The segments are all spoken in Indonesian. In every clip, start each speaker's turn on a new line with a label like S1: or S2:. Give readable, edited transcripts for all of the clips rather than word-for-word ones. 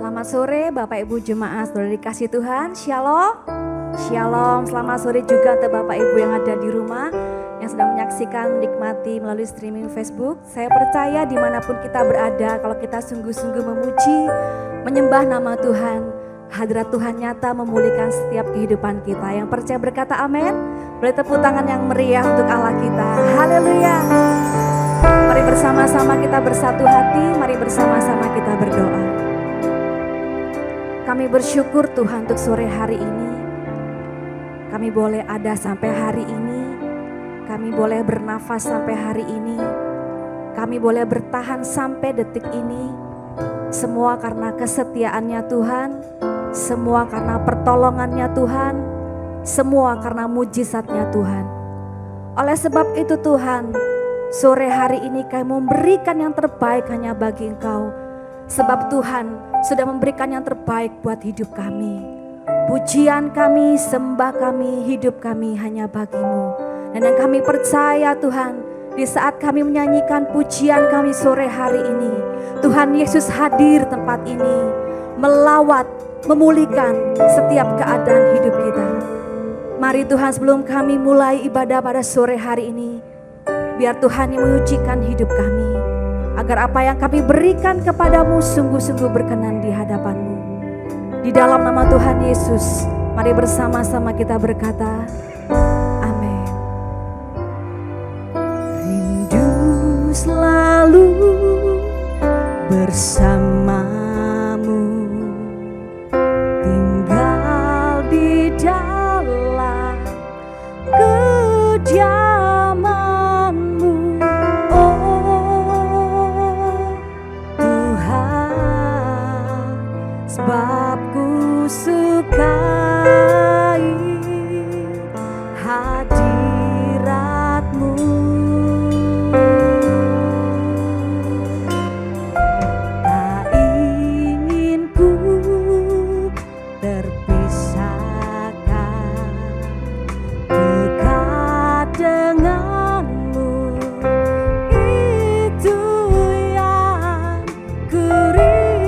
S1: Selamat sore Bapak Ibu Jemaat Saudara dikasih Tuhan. Shalom. Shalom. Selamat sore juga untuk Bapak Ibu yang ada di rumah yang sedang menyaksikan, menikmati melalui streaming Facebook. Saya percaya dimanapun kita berada, kalau kita sungguh-sungguh memuji, menyembah nama Tuhan, hadirat Tuhan nyata memulihkan setiap kehidupan kita. Yang percaya berkata amin. Boleh tepuk tangan yang meriah untuk Allah kita. Haleluya. Mari bersama-sama kita bersatu hati, mari bersama-sama kita berdoa. Kami bersyukur Tuhan untuk sore hari ini. Kami boleh ada sampai hari ini. Kami boleh bernafas sampai hari ini. Kami boleh bertahan sampai detik ini. Semua karena kesetiaannya Tuhan. Semua karena pertolongannya Tuhan. Semua karena mujizatnya Tuhan. Oleh sebab itu Tuhan, sore hari ini kami memberikan yang terbaik hanya bagi Engkau. Sebab Tuhan sudah memberikan yang terbaik buat hidup kami. Pujian kami, sembah kami, hidup kami hanya bagi-Mu. Dan yang kami percaya Tuhan, di saat kami menyanyikan pujian kami sore hari ini, Tuhan Yesus hadir tempat ini, melawat, memulihkan setiap keadaan hidup kita. Mari Tuhan, sebelum kami mulai ibadah pada sore hari ini, biar Tuhan yang mengujikan hidup kami, agar apa yang kami berikan kepadamu sungguh-sungguh berkenan di hadapan-Mu. Di dalam nama Tuhan Yesus, mari bersama-sama kita berkata, amin. Rindu selalu bersamamu, tinggal di dalam kediaman-Mu. Sebab ku sukai hadirat-Mu. Tak ingin ku terpisahkan, dekat dengan-Mu. Itu yang ku rindukan.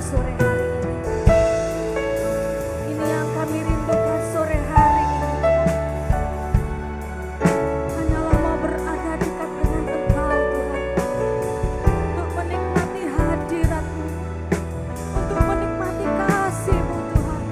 S1: sore hari ini. Ini yang kami rindukan sore hari ini, Tuhan. Hanyalah mau berada dekat dengan Engkau, Tuhan, untuk menikmati hadirat-Mu, untuk menikmati kasih-Mu, Tuhan.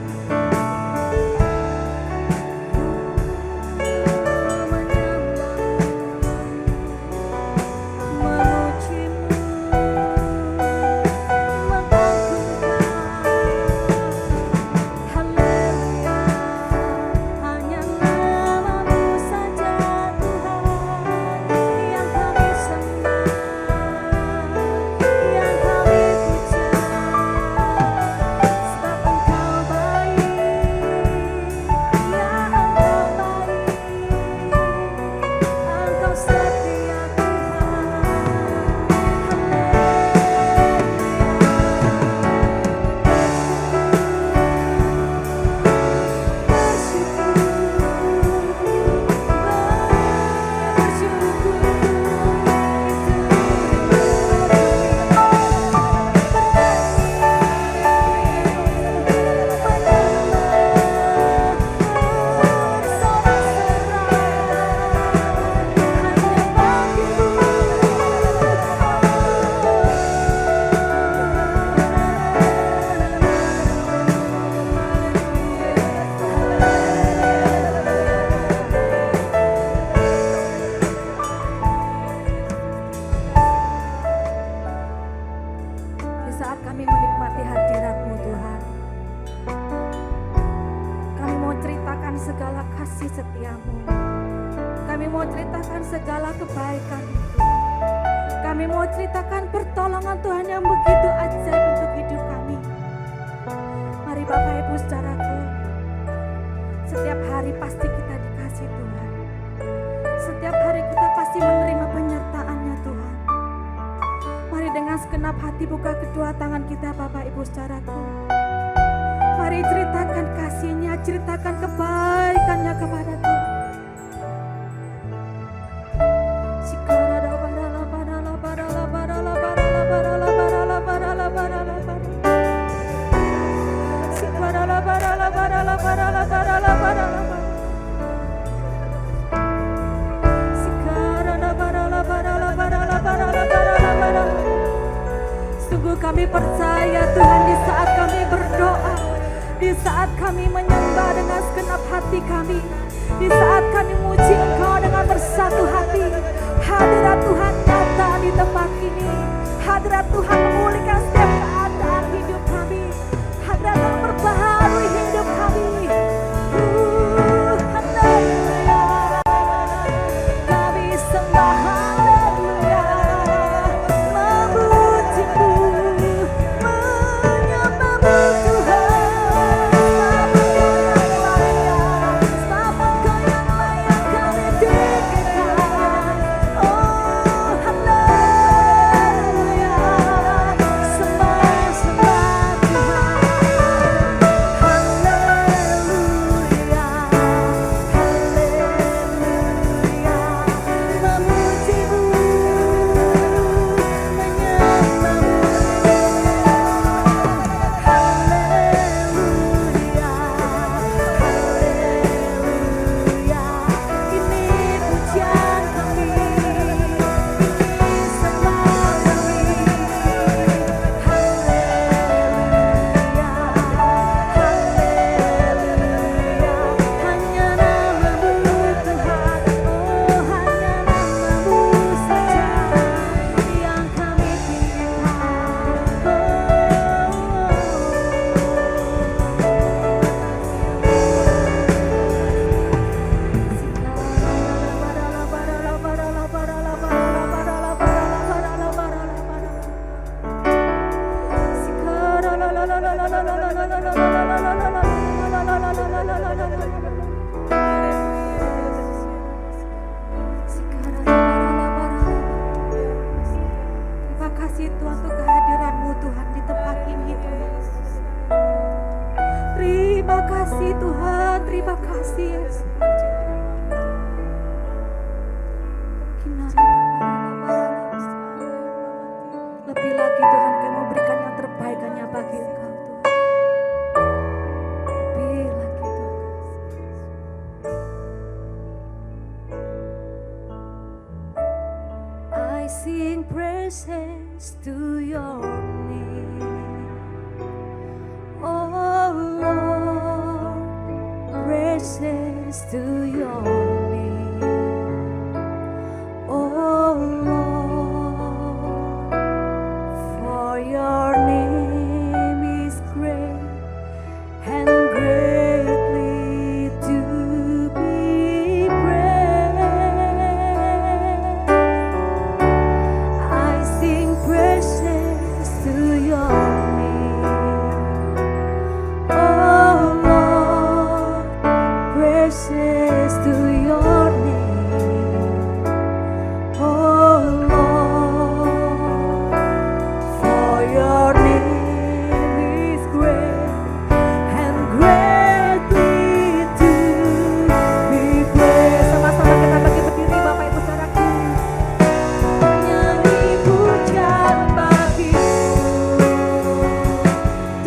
S1: Di saat kami menikmati hadirat-Mu, Tuhan, kami mau ceritakan segala kasih setia-Mu. Kami mau ceritakan segala kebaikan-Mu, Tuhan. Kami mau ceritakan pertolongan Tuhan yang begitu ajaib untuk hidup kami. Mari Bapak Ibu saudaraku, setiap hari pasti kita dikasih Tuhan. Setiap hari kita pasti menerima penyertaan-Nya, Tuhan. Mari dengan segenap hati buka kedua tangan kita, Bapak Ibu saudaraku. Mari ceritakan kasih-Nya, ceritakan kebaikan-Nya kepada Tuhan. Sungguh kami percaya Tuhan, di saat kami berdoa, di saat kami menyembah dengan segenap hati kami, di saat kami memuji Engkau dengan bersatu hati, hadirat Tuhan nyata di tempat ini. Hadirat Tuhan memulihkan setiap keadaan hidup kami. Hadirat Tuhan memperbaharui hidup kami. Haleluya. Kami sembah haleluya. Memuji-Mu, menyembah-Mu Tuhan. Sebab Engkau yang layak kami tinggikan. Oh haleluya. your name. Oh Lord, praises to your name. Oh Lord, for your name is great and greatly to be praised. I sing praises to your name. Oh Lord, praises to your name. Oh Lord, for your name is great and greatly to be praised. Sama-sama kita bagi berdiri Bapak Ibu Saudaraku. Nyanyi pujian bagimu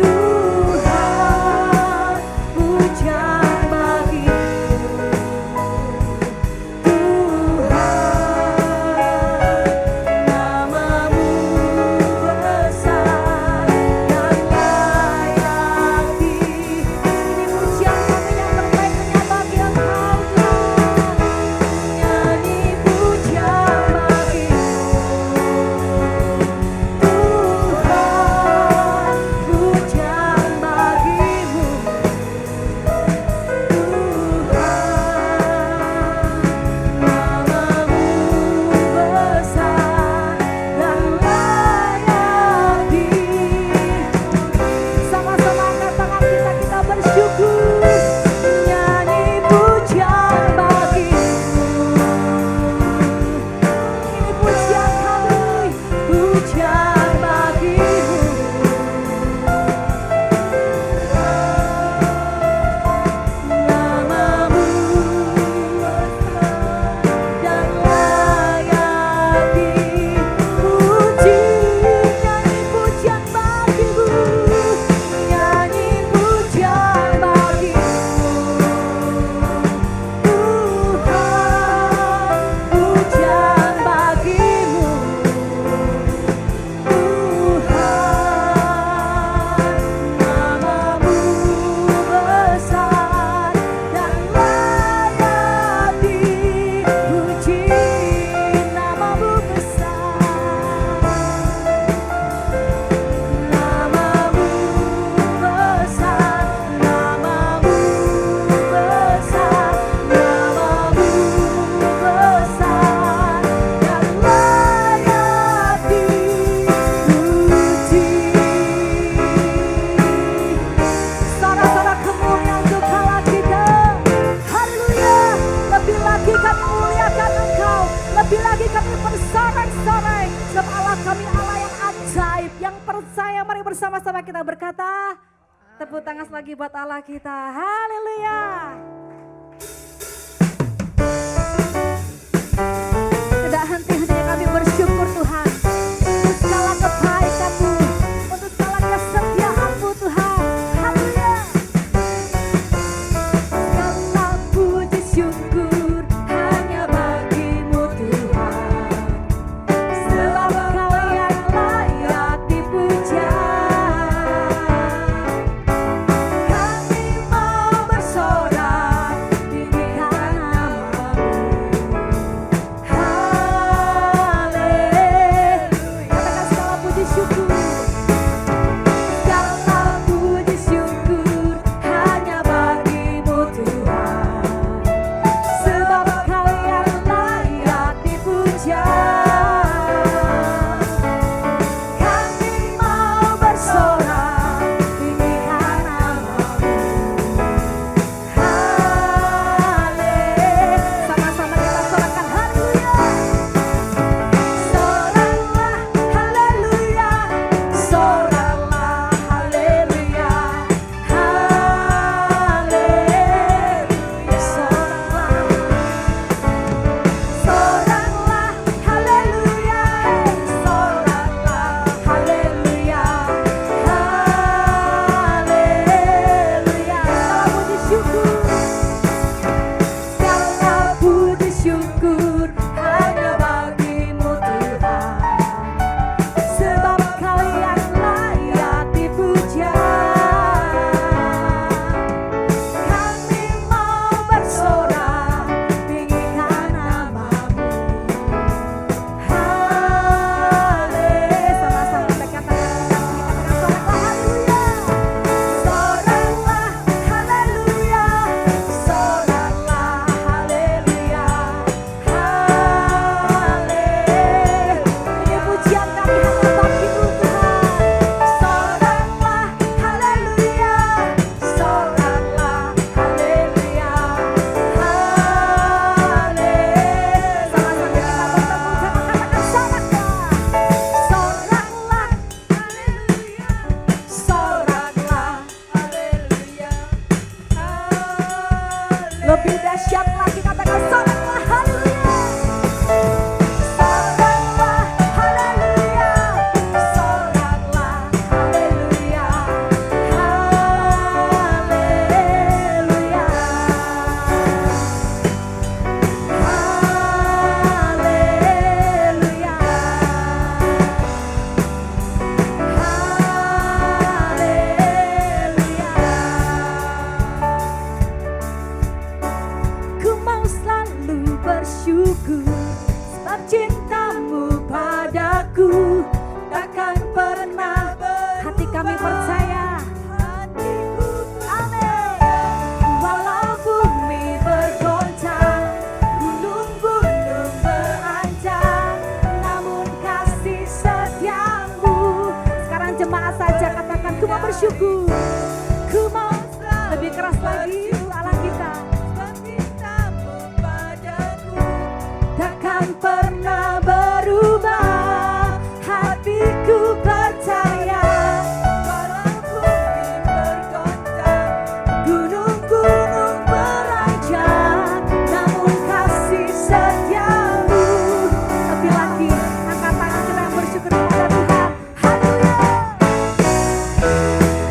S1: Tuhan, pujian bagimu Tuhan, namamu besar dan layak ini pujian kami yang terbaik hanya bagi Engkau Tuhan. Nyanyi pujian bagimu Tuhan, pujian bagimu Tuhan, namamu besar dan layak dipuji. Sama-sama angkat tangan kita bersyukur. Nyanyi pujian bagimu. Ini pujian kami, pujian bagimu. Namamu besar dan layak dipuji. Nyanyi pujian bagimu. Nyanyi pujian bagimu Tuhan, pujian bagimu Tuhan, namamu besar dan layak dipuji. Namamu besar, namamu besar, namamu besar, namamu besar dan layak dipuji. Sorak-sorak kemuliaan untuk Allah kita. Haleluya. Lebih lagi kami muliakan Engkau, lebih lagi kami bersorak-sorai sebab Allah kami Allah yang ajaib, yang percaya. Mari bersama-sama kita berkata, tepuk tangan lagi buat Allah kita. Haleluya. Tidak henti-hentinya kami bersyukur Tuhan untuk segala kebaikan-Mu, untuk segala kesetiaan-Mu Tuhan. Haleluya. Segala puji syukur hanya bagi-Mu Tuhan, sebab Kau yang layak dipuja. Kami mau bersorak Sesaat saja katakan ku mau bersyukur. Ku mau lebih keras lagi Allah kita. Takkan pernah berubah, hatiku percaya. Walau bumi bergoncang, gunung-gunung beranjak, namun kasih setiamu. Lebih lagi, angkat tangan kita yang bersyukur kepada Tuhan. Haleluya.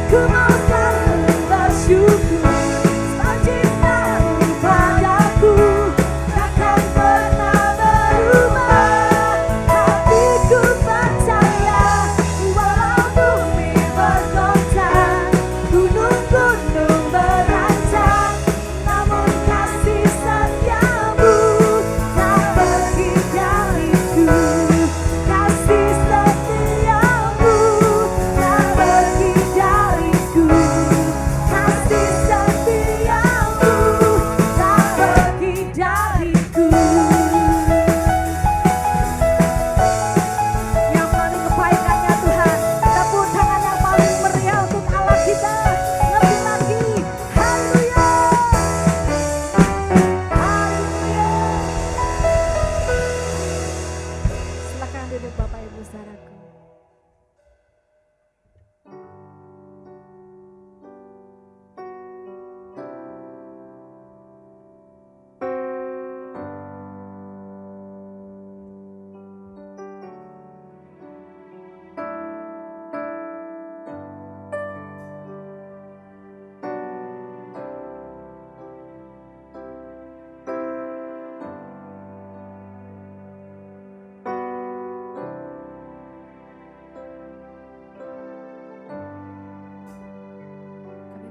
S1: Ku mau selalu bersyukur.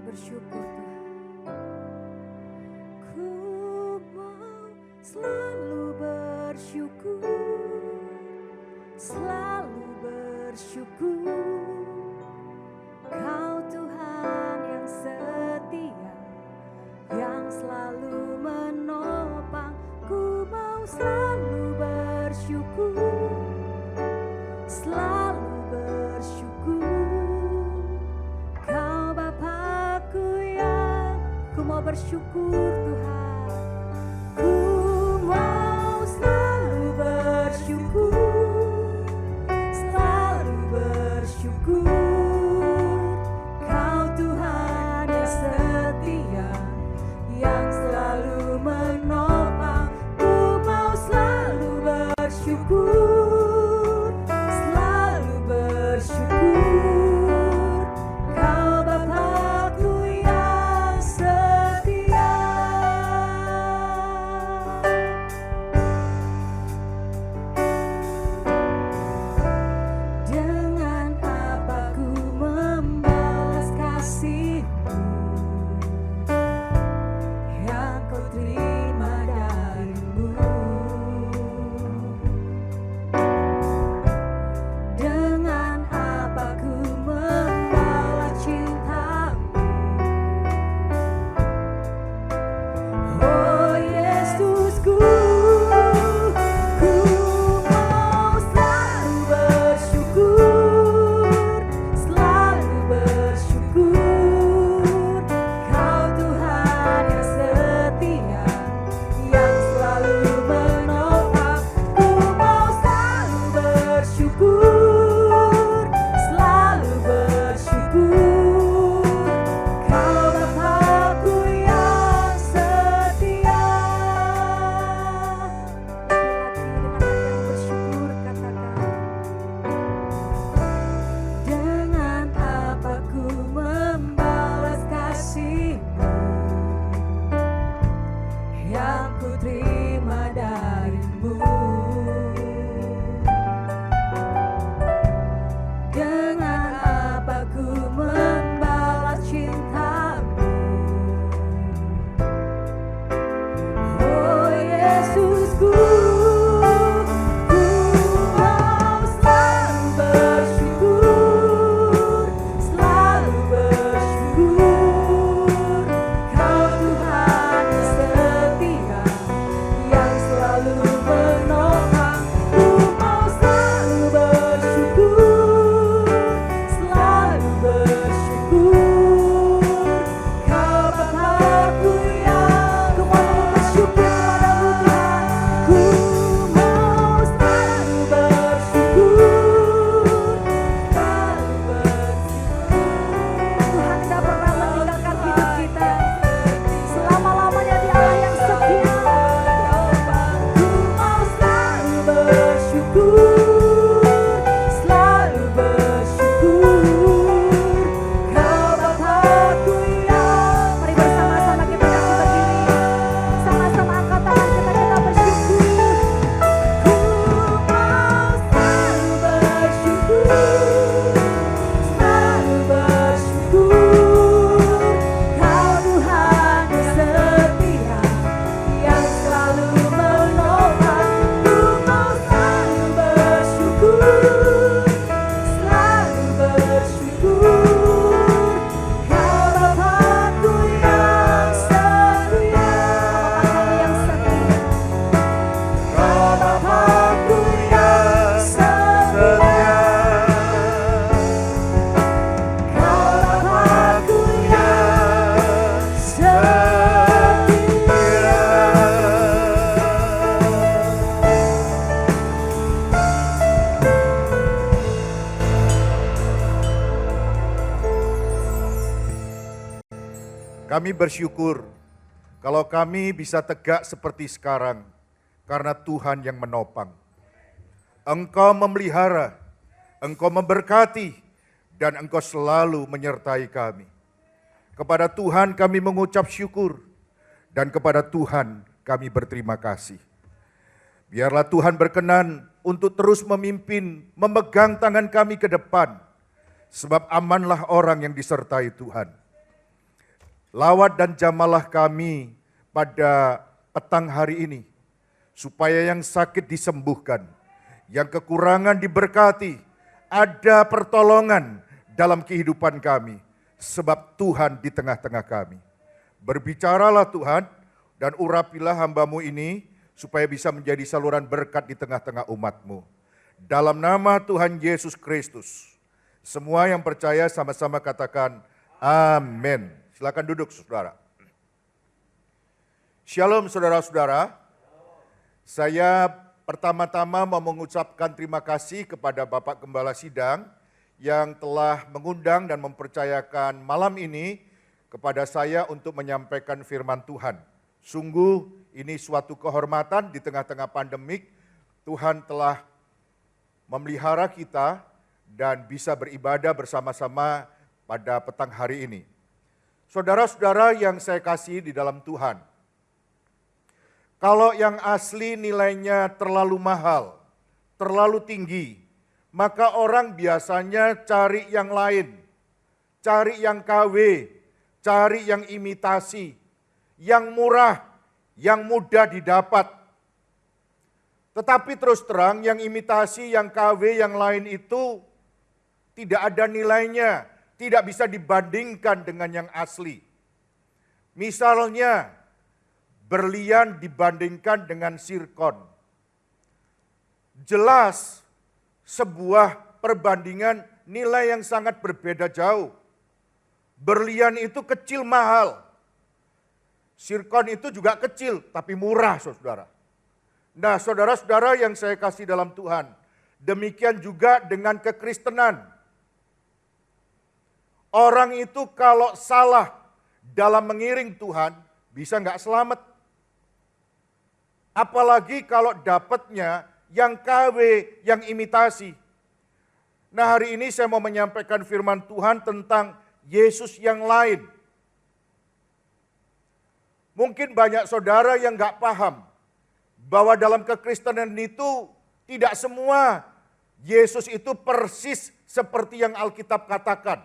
S1: Bersyukur Tuhan. Ku mau selalu bersyukur, selalu bersyukur. Kau Tuhan yang setia, yang selalu menopang. Ku mau selalu bersyukur, selalu bersyukur. Kau Bapakku yang ku mau bersyukur Tuhan. Ku mau selalu bersyukur, selalu bersyukur. Kau Tuhan yang setia, yang selalu menopang. Ku mau selalu bersyukur, selalu bersyukur. Kau Bapakku yang setia.
S2: Kami bersyukur kalau kami bisa tegak seperti sekarang karena Tuhan yang menopang. Engkau memelihara, Engkau memberkati, dan Engkau selalu menyertai kami. Kepada Tuhan kami mengucap syukur, dan kepada Tuhan kami berterima kasih. Biarlah Tuhan berkenan untuk terus memimpin, memegang tangan kami ke depan, sebab amanlah orang yang disertai Tuhan. Lawat dan jamalah kami pada petang hari ini, supaya yang sakit disembuhkan, yang kekurangan diberkati, ada pertolongan dalam kehidupan kami, sebab Tuhan di tengah-tengah kami. Berbicaralah Tuhan, dan urapilah hamba-Mu ini, supaya bisa menjadi saluran berkat di tengah-tengah umat-Mu. Dalam nama Tuhan Yesus Kristus, semua yang percaya sama-sama katakan, amin. Silakan duduk, saudara. Shalom, saudara-saudara. Saya pertama-tama mau mengucapkan terima kasih kepada Bapak Gembala Sidang yang telah mengundang dan mempercayakan malam ini kepada saya untuk menyampaikan firman Tuhan. Sungguh ini suatu kehormatan di tengah-tengah pandemik. Tuhan telah memelihara kita dan bisa beribadah bersama-sama pada petang hari ini. Saudara-saudara yang saya kasih di dalam Tuhan, kalau yang asli nilainya terlalu mahal, terlalu tinggi, maka orang biasanya cari yang lain, cari yang KW, cari yang imitasi, yang murah, yang mudah didapat. Tetapi terus terang yang imitasi, yang KW, yang lain itu tidak ada nilainya, tidak bisa dibandingkan dengan yang asli. Misalnya, berlian dibandingkan dengan zirkon. Jelas sebuah perbandingan nilai yang sangat berbeda jauh. Berlian itu kecil mahal. Zirkon itu juga kecil tapi murah, saudara. Nah, saudara-saudara yang saya kasih dalam Tuhan, demikian juga dengan kekristenan. Orang itu kalau salah dalam mengiring Tuhan, bisa nggak selamat. Apalagi kalau dapatnya yang KW, yang imitasi. Nah, hari ini saya mau menyampaikan firman Tuhan tentang Yesus yang lain. Mungkin banyak saudara yang nggak paham bahwa dalam kekristenan itu tidak semua Yesus itu persis seperti yang Alkitab katakan.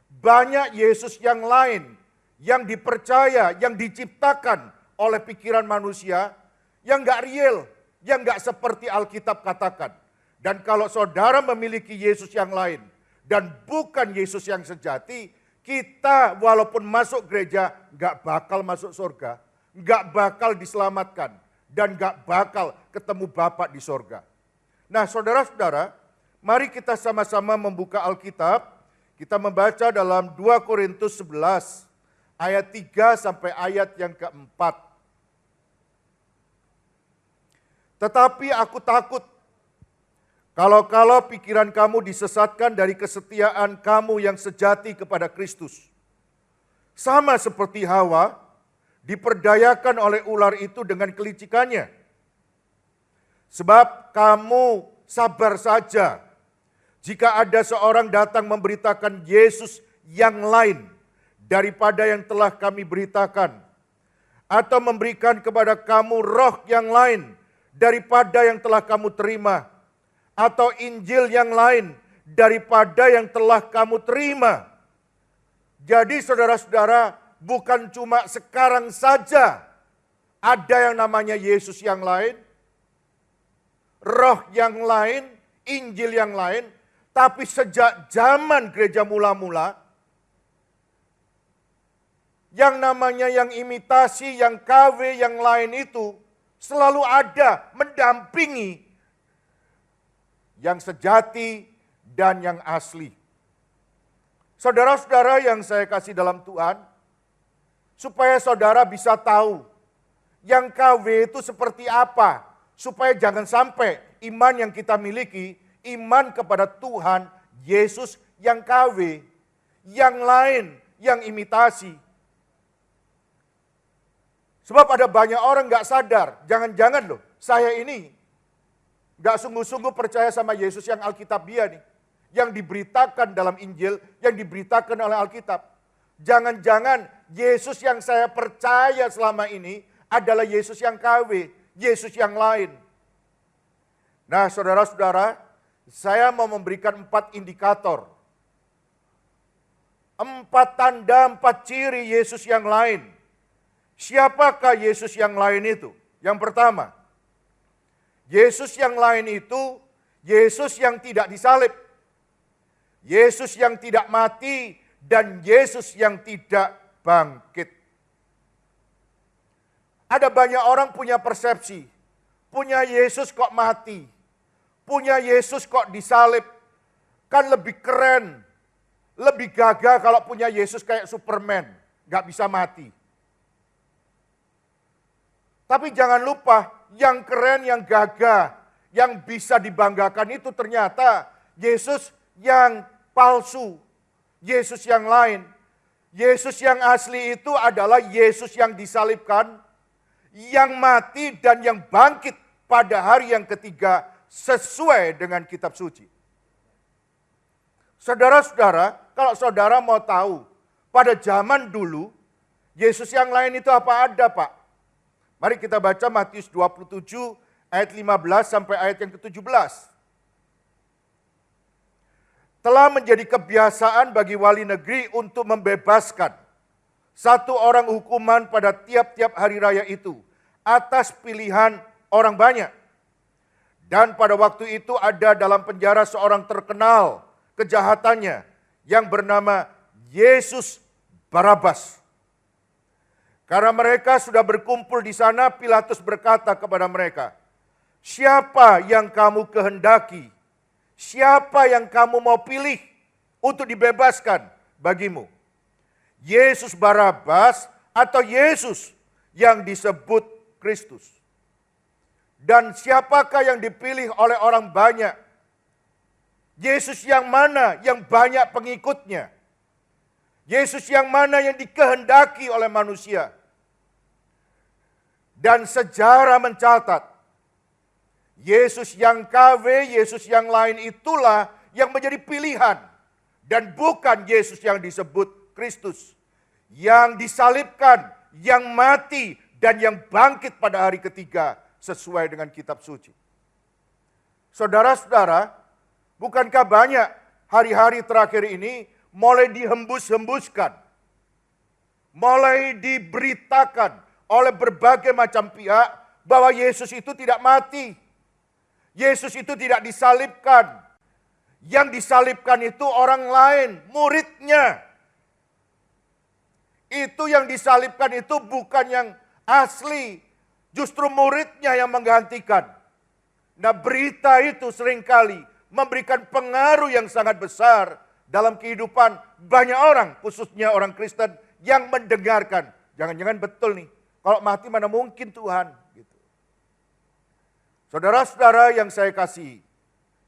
S2: Banyak Yesus yang lain yang dipercaya, yang diciptakan oleh pikiran manusia yang nggak real, yang nggak seperti Alkitab katakan. Dan kalau saudara memiliki Yesus yang lain dan bukan Yesus yang sejati, kita walaupun masuk gereja nggak bakal masuk surga, nggak bakal diselamatkan, dan nggak bakal ketemu Bapa di surga. Nah, saudara-saudara, mari kita sama-sama membuka Alkitab. Kita membaca dalam 2 Korintus 11 ayat 3 sampai ayat yang keempat. Tetapi aku takut kalau pikiran kamu disesatkan dari kesetiaan kamu yang sejati kepada Kristus. Sama seperti Hawa diperdayakan oleh ular itu dengan kelicikannya. Sebab kamu sabar saja jika ada seorang datang memberitakan Yesus yang lain daripada yang telah kami beritakan, atau memberikan kepada kamu roh yang lain daripada yang telah kamu terima, atau Injil yang lain daripada yang telah kamu terima. Jadi saudara-saudara, bukan cuma sekarang saja ada yang namanya Yesus yang lain, roh yang lain, Injil yang lain, tapi sejak zaman gereja mula-mula, yang namanya yang imitasi, yang KW, yang lain itu selalu ada mendampingi yang sejati dan yang asli. Saudara-saudara yang saya kasih dalam Tuhan, supaya saudara bisa tahu yang KW itu seperti apa, supaya jangan sampai iman yang kita miliki, iman kepada Tuhan Yesus yang KW, yang lain, yang imitasi, Sebab ada banyak orang nggak sadar, jangan-jangan loh, saya ini nggak sungguh-sungguh percaya sama Yesus yang Alkitabiah nih. Yang diberitakan dalam Injil, yang diberitakan oleh Alkitab. Jangan-jangan Yesus yang saya percaya selama ini adalah Yesus yang KW, Yesus yang lain. Nah saudara-saudara, saya mau memberikan 4 indikator. 4 tanda, 4 ciri Yesus yang lain. Siapakah Yesus yang lain itu? Yang pertama, Yesus yang lain itu Yesus yang tidak disalib. Yesus yang tidak mati dan Yesus yang tidak bangkit. Ada banyak orang punya persepsi, punya Yesus kok mati, punya Yesus kok disalib, kan lebih keren, lebih gagah kalau punya Yesus kayak Superman, gak bisa mati. Tapi jangan lupa, yang keren, yang gagah, yang bisa dibanggakan itu ternyata Yesus yang palsu, Yesus yang lain. Yesus yang asli itu adalah Yesus yang disalibkan, yang mati dan yang bangkit pada hari yang ketiga sesuai dengan kitab suci. Saudara-saudara, kalau saudara mau tahu, pada zaman dulu, Yesus yang lain itu apa ada, Pak? Mari kita baca Matius 27 ayat 15 sampai ayat yang ke-17. Telah menjadi kebiasaan bagi wali negeri untuk membebaskan satu orang hukuman pada tiap-tiap hari raya itu atas pilihan orang banyak. Dan pada waktu itu ada dalam penjara seorang terkenal kejahatannya yang bernama Yesus Barabas. Karena mereka sudah berkumpul di sana, Pilatus berkata kepada mereka, "Siapa yang kamu kehendaki? Siapa yang kamu mau pilih untuk dibebaskan bagimu? Yesus Barabas atau Yesus yang disebut Kristus?" Dan siapakah yang dipilih oleh orang banyak? Yesus yang mana yang banyak pengikutnya? Yesus yang mana yang dikehendaki oleh manusia? Dan sejarah mencatat, Yesus yang KW, Yesus yang lain itulah yang menjadi pilihan. Dan bukan Yesus yang disebut Kristus. Yang disalibkan, yang mati, dan yang bangkit pada hari ketiga sesuai dengan kitab suci. Saudara-saudara, bukankah banyak hari-hari terakhir ini mulai dihembus-hembuskan, mulai diberitakan oleh berbagai macam pihak bahwa Yesus itu tidak mati. Yesus itu tidak disalibkan. Yang disalibkan itu orang lain, muridnya. Itu yang disalibkan itu bukan yang asli, justru muridnya yang menggantikan. Nah, berita itu seringkali memberikan pengaruh yang sangat besar dalam kehidupan banyak orang, khususnya orang Kristen yang mendengarkan. Jangan-jangan betul nih, kalau mati mana mungkin Tuhan. Saudara-saudara yang saya kasihi,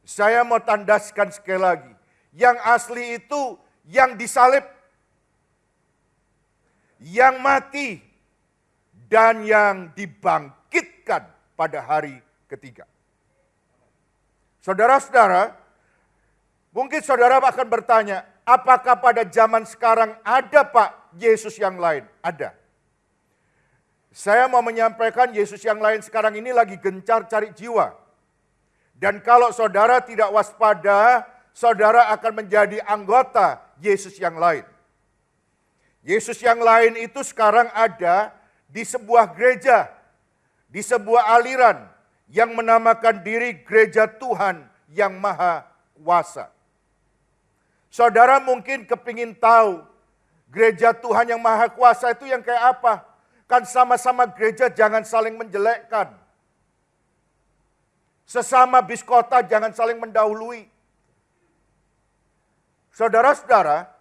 S2: saya mau tandaskan sekali lagi. Yang asli itu yang disalib, yang mati, dan yang dibangkitkan pada hari ketiga. Saudara-saudara, mungkin saudara akan bertanya, apakah pada zaman sekarang ada Pak Yesus yang lain? Ada. Saya mau menyampaikan Yesus yang lain sekarang ini lagi gencar cari jiwa. Dan kalau saudara tidak waspada, saudara akan menjadi anggota Yesus yang lain. Yesus yang lain itu sekarang ada di sebuah gereja, di sebuah aliran yang menamakan diri Gereja Tuhan yang Maha Kuasa. Saudara mungkin kepingin tahu Gereja Tuhan yang Maha Kuasa itu yang kayak apa? Kan sama-sama gereja jangan saling menjelekkan. Sesama biskota jangan saling mendahului. Saudara-saudara,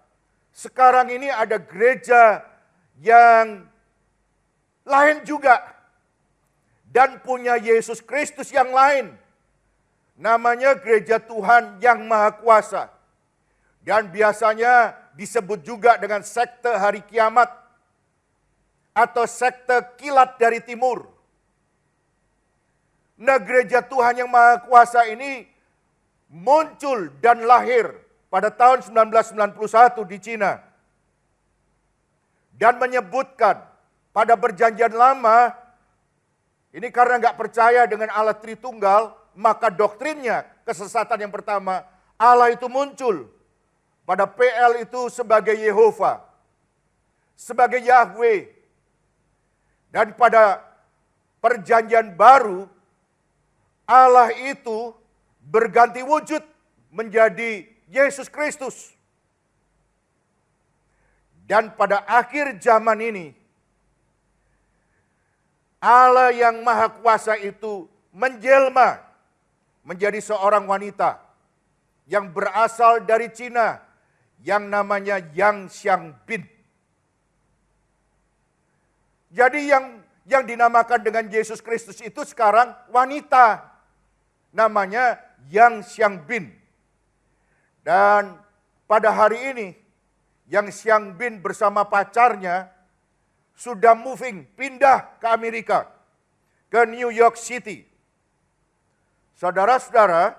S2: sekarang ini ada gereja yang lain juga. Dan punya Yesus Kristus yang lain. Namanya Gereja Tuhan yang Maha Kuasa. Dan biasanya disebut juga dengan sekte hari kiamat. atau sekte kilat dari timur. Nah, gereja Tuhan yang Maha Kuasa ini muncul dan lahir pada tahun 1991 di Cina. Dan menyebutkan pada perjanjian lama, ini karena nggak percaya dengan Allah Tritunggal, maka doktrinnya kesesatan yang pertama, Allah itu muncul. Pada PL itu sebagai Yehova, sebagai Yahweh. Dan pada perjanjian baru, Allah itu berganti wujud menjadi Yesus Kristus. Dan pada akhir zaman ini, Allah yang Maha Kuasa itu menjelma menjadi seorang wanita yang berasal dari Cina yang namanya Yang Xiangbin. Jadi yang dinamakan dengan Yesus Kristus itu sekarang wanita, namanya Yang Xiangbin. Dan pada hari ini Yang Xiangbin bersama pacarnya sudah pindah ke Amerika, ke New York City. Saudara-saudara,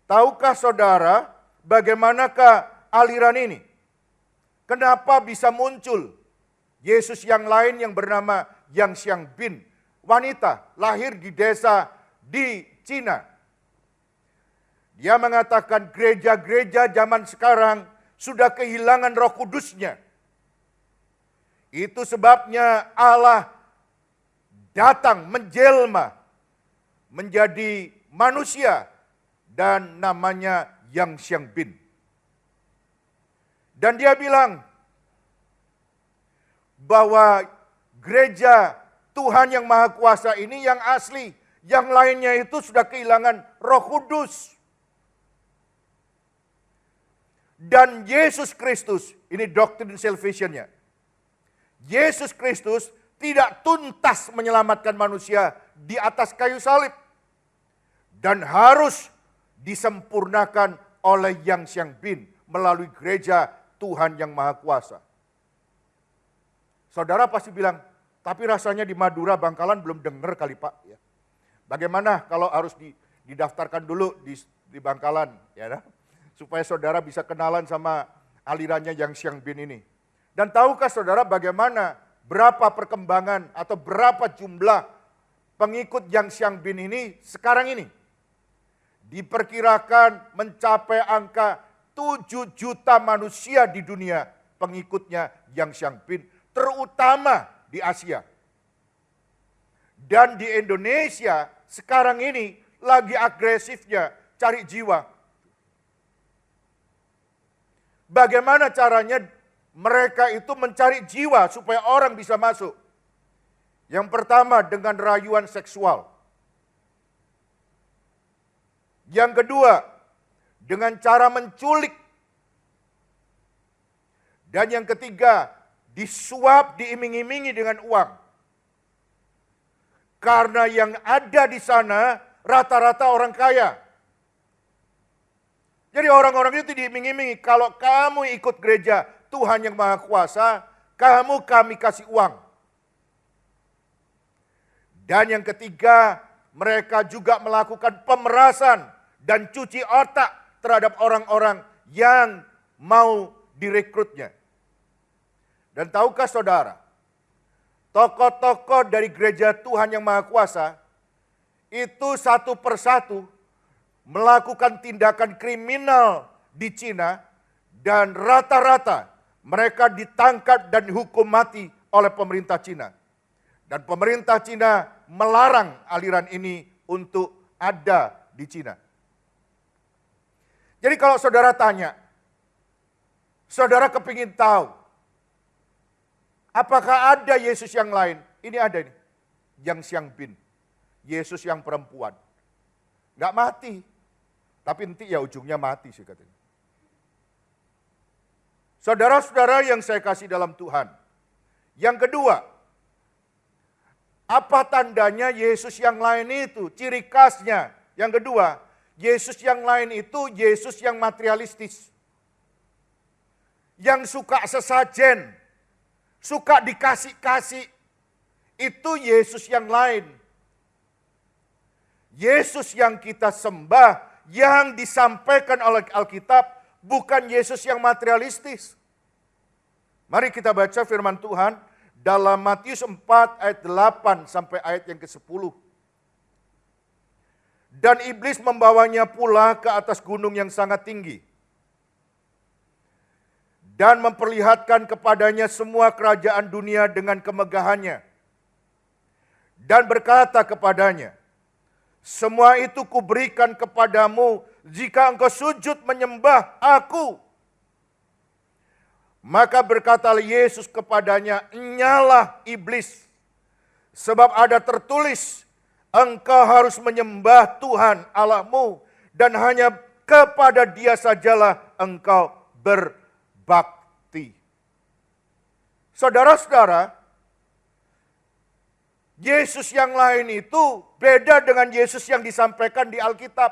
S2: tahukah saudara bagaimanakah aliran ini? Kenapa bisa muncul Yesus yang lain yang bernama Yang Xiangbin, wanita lahir di desa di Cina? Dia mengatakan gereja-gereja zaman sekarang sudah kehilangan Roh Kudusnya. Itu sebabnya Allah datang menjelma menjadi manusia dan namanya Yang Xiangbin. Dan dia bilang bahwa gereja Tuhan yang Maha Kuasa ini yang asli, yang lainnya itu sudah kehilangan Roh Kudus. Dan Yesus Kristus, ini doktrin salvation-nya. Yesus Kristus tidak tuntas menyelamatkan manusia di atas kayu salib. Dan harus disempurnakan oleh Yang Xiangbin melalui gereja Tuhan yang Maha Kuasa. Saudara pasti bilang, tapi rasanya di Madura, Bangkalan belum dengar kali Pak. Ya. Bagaimana kalau harus didaftarkan dulu di Bangkalan, ya, supaya saudara bisa kenalan sama alirannya Yang Xiangbin ini. Dan tahukah saudara bagaimana berapa perkembangan atau berapa jumlah pengikut Yang Xiangbin ini sekarang ini? Diperkirakan mencapai angka 7 juta manusia di dunia pengikutnya Yang Xiangbin, terutama di Asia. Dan di Indonesia sekarang ini lagi agresifnya cari jiwa. Bagaimana caranya mereka itu mencari jiwa supaya orang bisa masuk? Yang pertama dengan rayuan seksual. Yang kedua dengan cara menculik. Dan yang ketiga disuap, diiming-imingi dengan uang. Karena yang ada di sana rata-rata orang kaya. Jadi orang-orang itu diiming-imingi, kalau kamu ikut gereja Tuhan yang Maha Kuasa, kami kasih uang. Dan yang ketiga, mereka juga melakukan pemerasan dan cuci otak terhadap orang-orang yang mau direkrutnya. Dan tahukah saudara, tokoh-tokoh dari gereja Tuhan yang Maha Kuasa, itu satu persatu melakukan tindakan kriminal di Cina, dan rata-rata mereka ditangkap dan dihukum mati oleh pemerintah Cina. Dan pemerintah Cina melarang aliran ini untuk ada di Cina. Jadi kalau saudara tanya, saudara kepingin tahu, apakah ada Yesus yang lain? Ini ada nih, Yang Xiangbin, Yesus yang perempuan. Nggak mati, tapi nanti ya ujungnya mati sih katanya. Saudara-saudara yang saya kasih dalam Tuhan. Yang kedua, apa tandanya Yesus yang lain itu? Ciri khasnya. Yang kedua, Yesus yang lain itu Yesus yang materialistis. Yang suka sesajen. suka dikasih-kasih. Itu Yesus yang lain. Yesus yang kita sembah, yang disampaikan oleh Alkitab, bukan Yesus yang materialistis. Mari kita baca firman Tuhan dalam Matius 4 ayat 8 sampai ayat yang ke-10. Dan iblis membawanya pula ke atas gunung yang sangat tinggi. Dan memperlihatkan kepadanya semua kerajaan dunia dengan kemegahannya. Dan berkata kepadanya, semua itu kuberikan kepadamu jika engkau sujud menyembah aku. Maka berkatalah Yesus kepadanya, nyalah iblis, sebab ada tertulis, engkau harus menyembah Tuhan Allahmu, dan hanya kepada Dia sajalah engkau berbakti. Saudara-saudara, Yesus yang lain itu beda dengan Yesus yang disampaikan di Alkitab.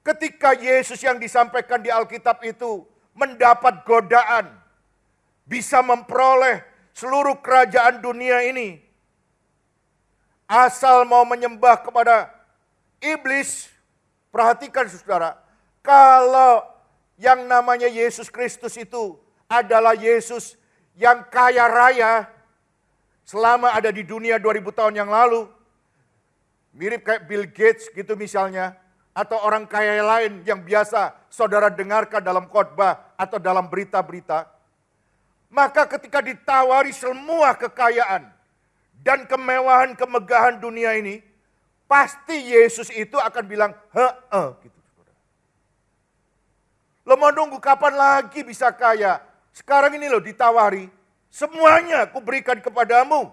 S2: Ketika Yesus yang disampaikan di Alkitab itu mendapat godaan, bisa memperoleh seluruh kerajaan dunia ini, asal mau menyembah kepada iblis. Perhatikan saudara, kalau yang namanya Yesus Kristus itu adalah Yesus yang kaya raya, selama ada di dunia 2000 tahun yang lalu, mirip kayak Bill Gates gitu misalnya, atau orang kaya lain yang biasa saudara dengarkan dalam khotbah atau dalam berita-berita, maka ketika ditawari semua kekayaan dan kemewahan kemegahan dunia ini, pasti Yesus itu akan bilang, gitu. Lo mau nunggu kapan lagi bisa kaya? Sekarang ini lo ditawari, semuanya kuberikan kepadamu,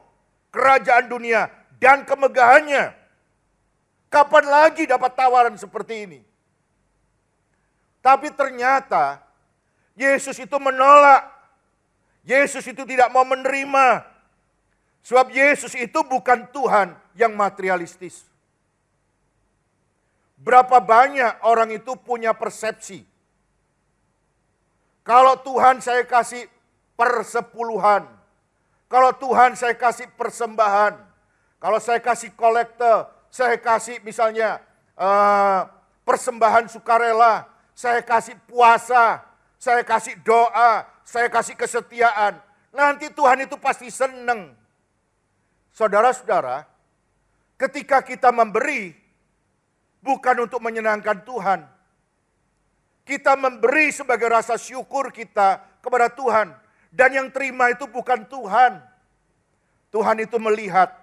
S2: kerajaan dunia dan kemegahannya. Kapan lagi dapat tawaran seperti ini? Tapi ternyata Yesus itu menolak. Yesus itu tidak mau menerima. Sebab Yesus itu bukan Tuhan yang materialistis. Berapa banyak orang itu punya persepsi. Kalau Tuhan saya kasih persepuluhan. Kalau Tuhan saya kasih persembahan. Kalau saya kasih kolekte, saya kasih misalnya persembahan sukarela, saya kasih puasa, saya kasih doa, saya kasih kesetiaan. Nanti Tuhan itu pasti senang. Saudara-saudara, ketika kita memberi, bukan untuk menyenangkan Tuhan. Kita memberi sebagai rasa syukur kita kepada Tuhan. Dan yang terima itu bukan Tuhan. Tuhan itu melihat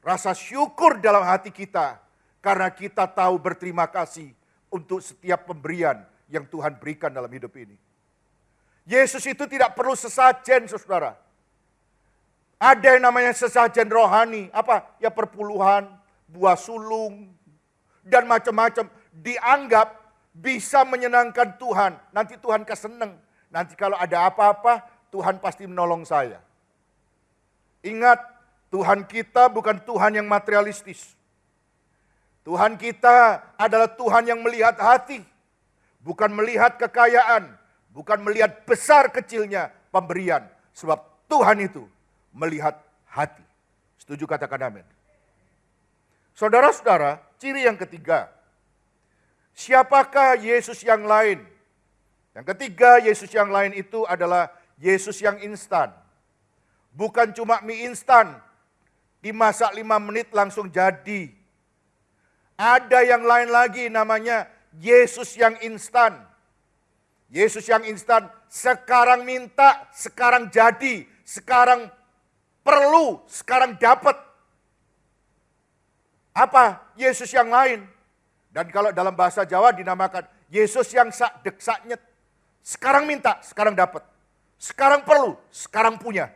S2: rasa syukur dalam hati kita. Karena kita tahu berterima kasih untuk setiap pemberian yang Tuhan berikan dalam hidup ini. Yesus itu tidak perlu sesajen, saudara. Ada yang namanya sesajen rohani. Apa? Ya perpuluhan, buah sulung, dan macam-macam. Dianggap bisa menyenangkan Tuhan. Nanti Tuhan keseneng. Nanti kalau ada apa-apa, Tuhan pasti menolong saya. Ingat, Tuhan kita bukan Tuhan yang materialistis. Tuhan kita adalah Tuhan yang melihat hati. Bukan melihat kekayaan. Bukan melihat besar kecilnya pemberian. Sebab Tuhan itu melihat hati. Setuju, katakan amin. Saudara-saudara, ciri yang ketiga. Siapakah Yesus yang lain? Yang ketiga, Yesus yang lain itu adalah Yesus yang instan. Bukan cuma mie instan, dimasak 5 menit langsung jadi. Ada yang lain lagi namanya Yesus yang instan. Yesus yang instan, sekarang minta, sekarang jadi, sekarang perlu, sekarang dapat. Apa Yesus yang lain? Dan kalau dalam bahasa Jawa dinamakan Yesus yang sak dek sak nyet. Sekarang minta, sekarang dapat. Sekarang perlu, sekarang punya.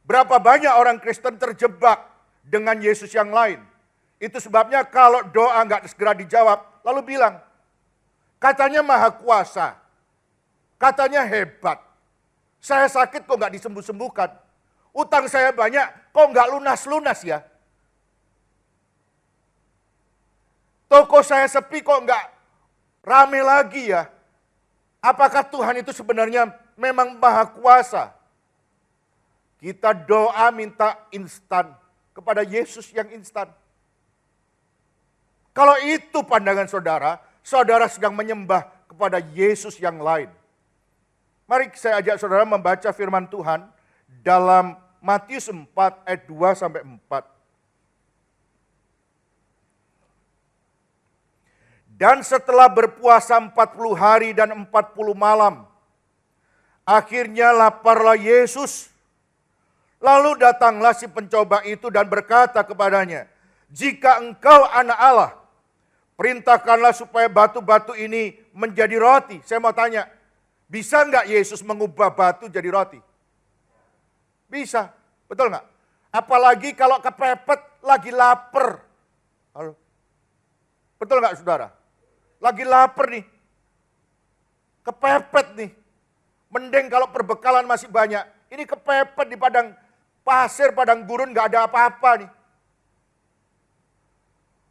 S2: Berapa banyak orang Kristen terjebak dengan Yesus yang lain. Itu sebabnya kalau doa nggak segera dijawab, lalu bilang, katanya maha kuasa, katanya hebat. Saya sakit kok nggak disembuh-sembuhkan. Utang saya banyak, kok nggak lunas-lunas ya. Toko saya sepi kok nggak rame lagi ya. Apakah Tuhan itu sebenarnya memang maha kuasa. Kita doa minta instan kepada Yesus yang instan. Kalau itu pandangan saudara, saudara sedang menyembah kepada Yesus yang lain. Mari saya ajak saudara membaca firman Tuhan dalam Matius 4 ayat 2 sampai 4. Dan setelah berpuasa 40 hari dan 40 malam, akhirnya laparlah Yesus. Lalu datanglah si pencoba itu dan berkata kepadanya, "Jika engkau anak Allah, perintahkanlah supaya batu-batu ini menjadi roti." Saya mau tanya, bisa enggak Yesus mengubah batu jadi roti? Bisa, betul enggak? Apalagi kalau kepepet lagi lapar. Halo? Betul enggak saudara? Lagi lapar nih. Kepepet nih. Mending kalau perbekalan masih banyak. Ini kepepet di padang pasir, padang gurun enggak ada apa-apa nih.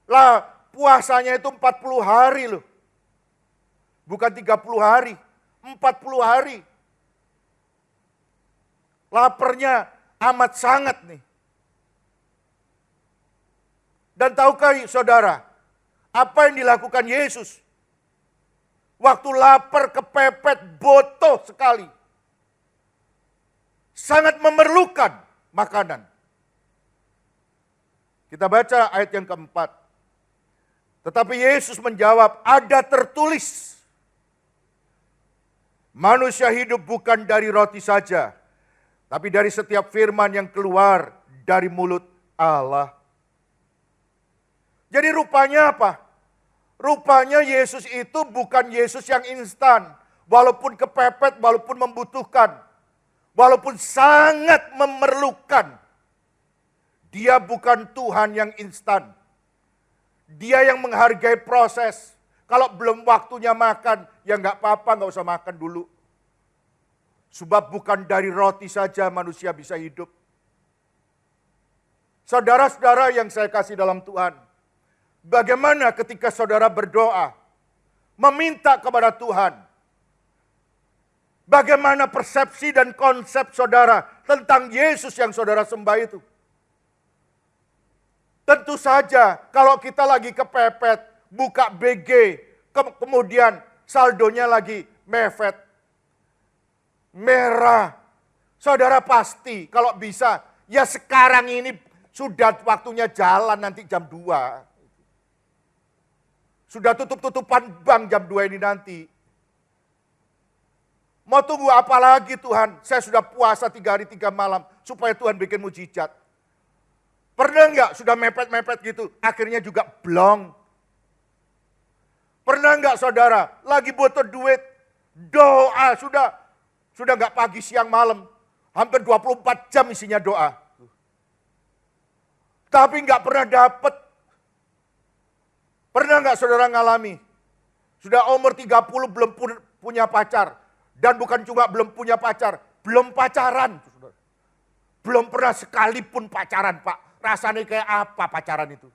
S2: Lah puasanya itu 40 hari loh. Bukan 30 hari. 40 hari. Laparnya amat sangat nih. Dan tahukah saudara, apa yang dilakukan Yesus? Waktu lapar, kepepet, botoh sekali. Sangat memerlukan makanan. Kita baca ayat yang keempat. Tetapi Yesus menjawab, ada tertulis, manusia hidup bukan dari roti saja, tapi dari setiap firman yang keluar dari mulut Allah. Jadi rupanya apa? Rupanya Yesus itu bukan Yesus yang instan. Walaupun kepepet, walaupun membutuhkan. Walaupun sangat memerlukan. Dia bukan Tuhan yang instan. Dia yang menghargai proses. Kalau belum waktunya makan, ya nggak apa-apa, nggak usah makan dulu. Sebab bukan dari roti saja manusia bisa hidup. Saudara-saudara yang saya kasih dalam Tuhan, bagaimana ketika saudara berdoa, meminta kepada Tuhan? Bagaimana persepsi dan konsep saudara tentang Yesus yang saudara sembah itu? Tentu saja kalau kita lagi kepepet, buka BG, kemudian saldonya lagi mepet, merah. Saudara pasti kalau bisa, ya sekarang ini sudah waktunya jalan nanti jam 2. Sudah tutup-tutupan bank jam 2 ini nanti. Mau tunggu apa lagi Tuhan? Saya sudah puasa 3 hari 3 malam supaya Tuhan bikin mujizat. Pernah enggak sudah mepet-mepet gitu, akhirnya juga blong. Pernah enggak saudara, lagi butuh duit, doa sudah enggak pagi siang malam, hampir 24 jam isinya doa. Tapi enggak pernah dapat. Pernah enggak saudara ngalami? Sudah umur 30 belum punya pacar. Dan bukan cuma belum punya pacar, belum pacaran. Belum pernah sekalipun pacaran Pak. Rasanya kayak apa pacaran itu?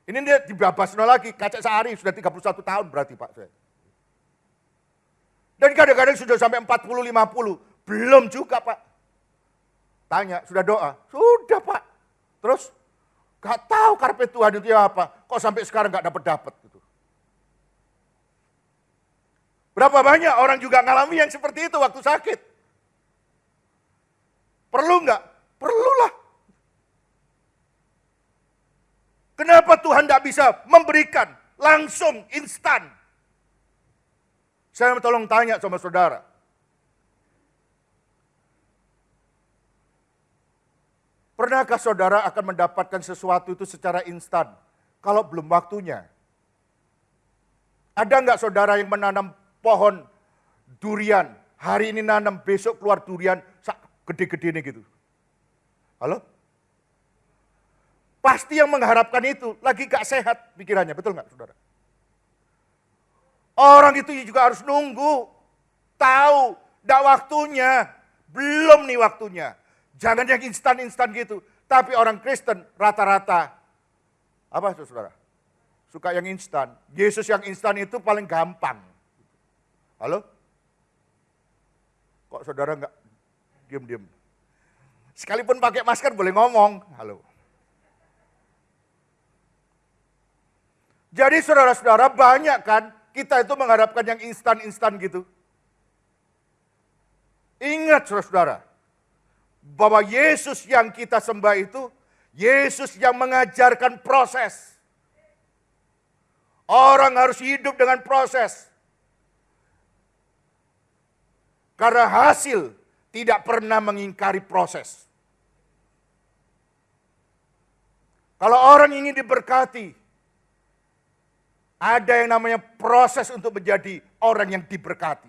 S2: Ini dia dibabasno lagi, Kacek Sehari sudah 31 tahun berarti Pak. Dan kadang-kadang sudah sampai 40-50, belum juga Pak. Tanya, sudah doa? Sudah Pak. Terus? Gak tahu karpet Tuhan itu ya apa. Kok sampai sekarang gak dapat gitu. Berapa banyak orang juga ngalami yang seperti itu waktu sakit. Perlu nggak? Perlulah. Kenapa Tuhan tidak bisa memberikan langsung instan? Saya tolong tanya sama saudara. Pernahkah saudara akan mendapatkan sesuatu itu secara instan kalau belum waktunya? Ada nggak saudara yang menanam pohon durian, hari ini nanam, besok keluar durian gede-gede ini gitu? Halo? Pasti yang mengharapkan itu lagi gak sehat pikirannya, betul nggak saudara? Orang itu juga harus nunggu, tahu, gak waktunya, belum nih waktunya. Jangan yang instan-instan gitu. Tapi orang Kristen rata-rata, apa saudara? Suka yang instan. Yesus yang instan itu paling gampang. Halo? Kok saudara enggak diam-diam? Sekalipun pakai masker boleh ngomong. Halo. Jadi saudara-saudara banyak kan kita itu mengharapkan yang instan-instan gitu. Ingat saudara-saudara, bahwa Yesus yang kita sembah itu, Yesus yang mengajarkan proses. Orang harus hidup dengan proses. Karena hasil tidak pernah mengingkari proses. Kalau orang ingin diberkati, ada yang namanya proses untuk menjadi orang yang diberkati.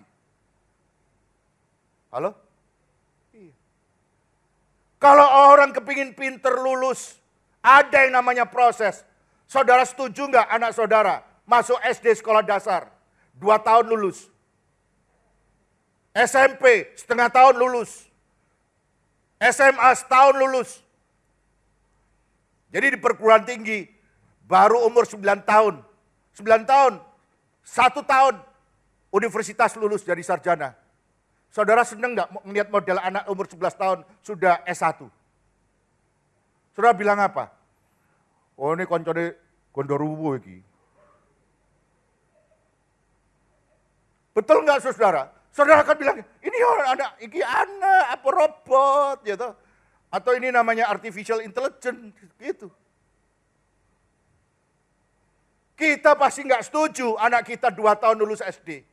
S2: Halo? Iya. Kalau orang kepingin pinter lulus, ada yang namanya proses. Saudara setuju nggak anak saudara masuk SD sekolah dasar, 2 tahun lulus. SMP setengah tahun lulus. SMA setahun lulus. Jadi di perguruan tinggi baru umur 9 tahun. 9 tahun, 1 tahun universitas lulus jadi sarjana. Saudara seneng nggak melihat model anak umur 11 tahun sudah S1? Saudara bilang apa? Oh ini koncone Gondoruwo iki. Betul nggak saudara? Saudara akan bilang, ini anak, ini anak, apa robot, gitu. Atau ini namanya artificial intelligence, gitu. Kita pasti nggak setuju anak kita 2 tahun lulus SD.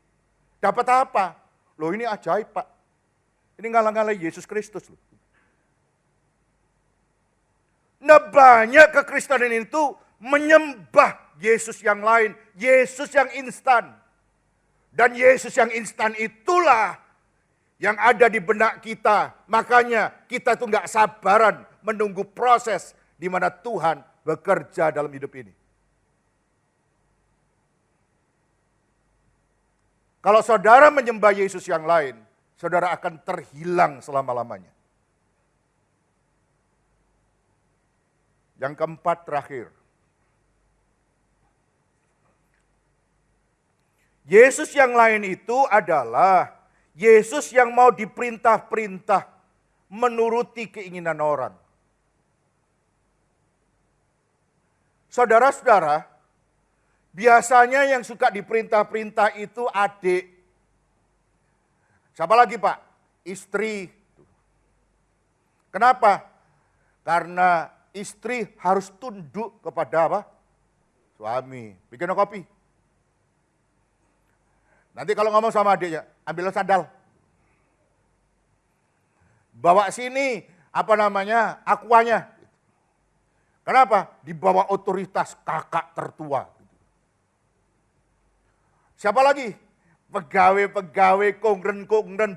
S2: Dapat apa? Loh ini ajaib Pak. Ini ngalah-ngalah Yesus Kristus loh. Nah banyak kekristenan itu menyembah Yesus yang lain, Yesus yang instan. Dan Yesus yang instan itulah yang ada di benak kita. Makanya kita tuh nggak sabaran menunggu proses di mana Tuhan bekerja dalam hidup ini. Kalau saudara menyembah Yesus yang lain, saudara akan terhilang selama-lamanya. Yang keempat terakhir. Yesus yang lain itu adalah Yesus yang mau diperintah-perintah menuruti keinginan orang. Saudara-saudara, biasanya yang suka diperintah-perintah itu adik. Siapa lagi Pak? Istri. Kenapa? Karena istri harus tunduk kepada apa? Suami. Bikin kopi. Nanti kalau ngomong sama adiknya, ambil sandal. Bawa sini, apa namanya, akuanya. Kenapa? Di bawah otoritas kakak tertua. Siapa lagi? Pegawai-pegawai, kongren,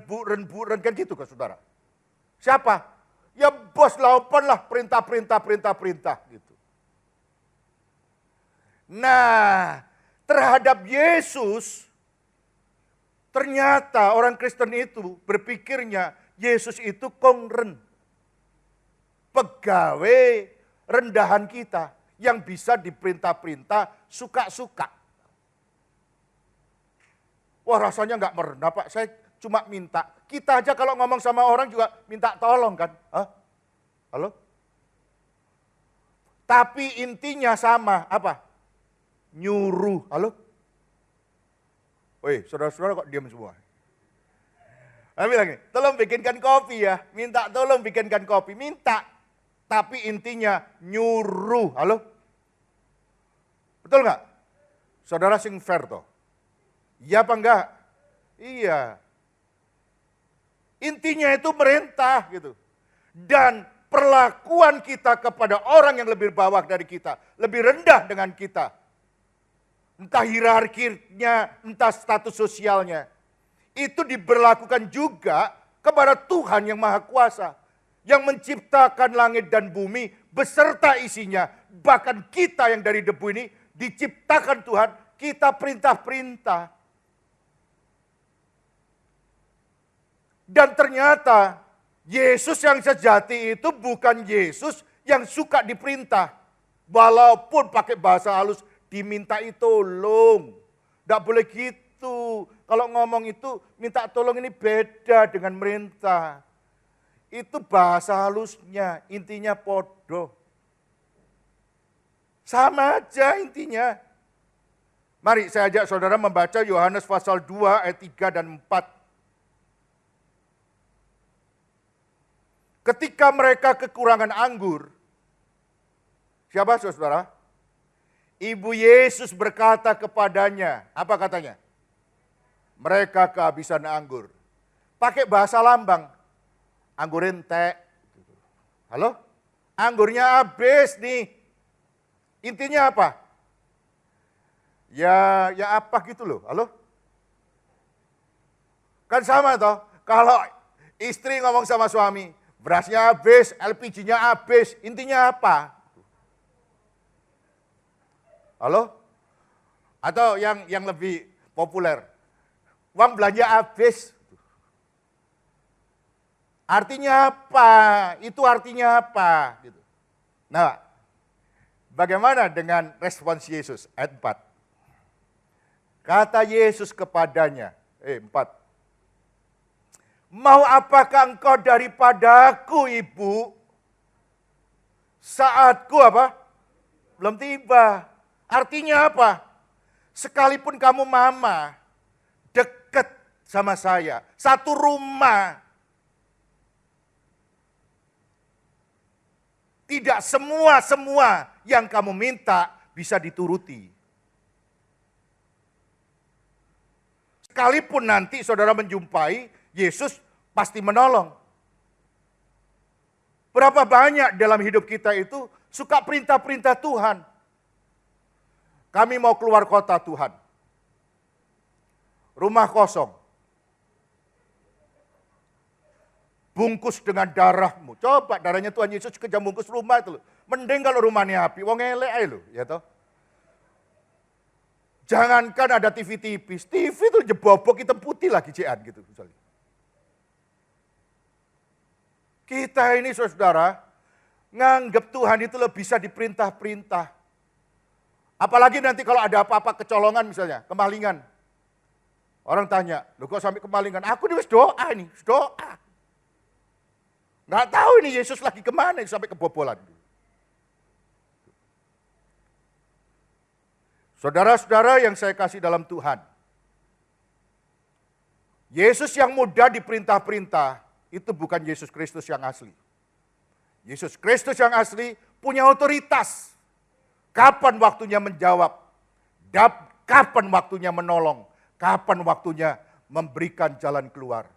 S2: buren, kan gitu kan saudara. Siapa? Ya bos lawan lah, perintah gitu. Nah, terhadap Yesus, ternyata orang Kristen itu berpikirnya Yesus itu kongren. Pegawai rendahan kita yang bisa diperintah-perintah suka-suka. Wah rasanya nggak merendah Pak, saya cuma minta. Kita aja kalau ngomong sama orang juga minta tolong kan. Hah? Halo? Tapi intinya sama, apa? Nyuruh, halo? Woi, saudara-saudara kok diam semua? Saya bilang, tolong bikinkan kopi ya. Minta tolong bikinkan kopi. Minta. Tapi intinya nyuruh. Halo? Betul nggak? Saudara sing fair toh? Iya apa enggak? Iya. Intinya itu merintah gitu. Dan perlakuan kita kepada orang yang lebih bawah dari kita. Lebih rendah dengan kita. Entah hierarkinya, entah status sosialnya. Itu diberlakukan juga kepada Tuhan yang Maha Kuasa. Yang menciptakan langit dan bumi beserta isinya. Bahkan kita yang dari debu ini diciptakan Tuhan, kita perintah-perintah. Dan ternyata Yesus yang sejati itu bukan Yesus yang suka diperintah. Walaupun pakai bahasa halus dimintai tolong. Tidak boleh gitu. Kalau ngomong itu minta tolong ini beda dengan merintah. Itu bahasa halusnya, intinya podo. Sama aja intinya. Mari saya ajak saudara membaca Yohanes pasal 2 ayat 3 dan 4. Ketika mereka kekurangan anggur, siapa saudara? Ibu Yesus berkata kepadanya, apa katanya? Mereka kehabisan anggur. Pakai bahasa lambang. Anggur entek. Halo? Anggurnya habis nih. Intinya apa? Ya apa gitu loh. Halo? Kan sama toh. Kalau istri ngomong sama suami, berasnya habis, LPG-nya habis. Intinya apa? Halo? Atau yang lebih populer. Uang belanja habis. Artinya apa? Itu artinya apa? Gitu. Nah, bagaimana dengan respons Yesus? Ayat 4. Kata Yesus kepadanya, 4. Mau apakah engkau daripadaku, Ibu? Saatku apa? Belum tiba. Artinya apa? Sekalipun kamu mama, dekat sama saya, satu rumah. Tidak semua yang kamu minta bisa dituruti. Sekalipun nanti saudara menjumpai Yesus pasti menolong. Berapa banyak dalam hidup kita itu suka perintah-perintah Tuhan. Kami mau keluar kota Tuhan. Rumah kosong. Bungkus dengan darahmu. Coba darahnya Tuhan Yesus kejam bungkus rumah itu loh. Mending kalau rumahnya api, wong elek aja loh, ya toh. Jangankan ada TV tipis, TV itu jebobok hitam putih lagi cian gitu misalnya. Kita ini saudara, nganggep Tuhan itu loh bisa diperintah-perintah. Apalagi nanti kalau ada apa-apa kecolongan misalnya, kemalingan. Orang tanya, loh kok sampai kemalingan? Aku ini wis doa nih, wis doa. Nggak tahu ini Yesus lagi kemana sampai kebobolan. Saudara-saudara yang saya kasih dalam Tuhan. Yesus yang mudah diperintah-perintah, itu bukan Yesus Kristus yang asli. Yesus Kristus yang asli punya otoritas. Kapan waktunya menjawab, kapan waktunya menolong, kapan waktunya memberikan jalan keluar.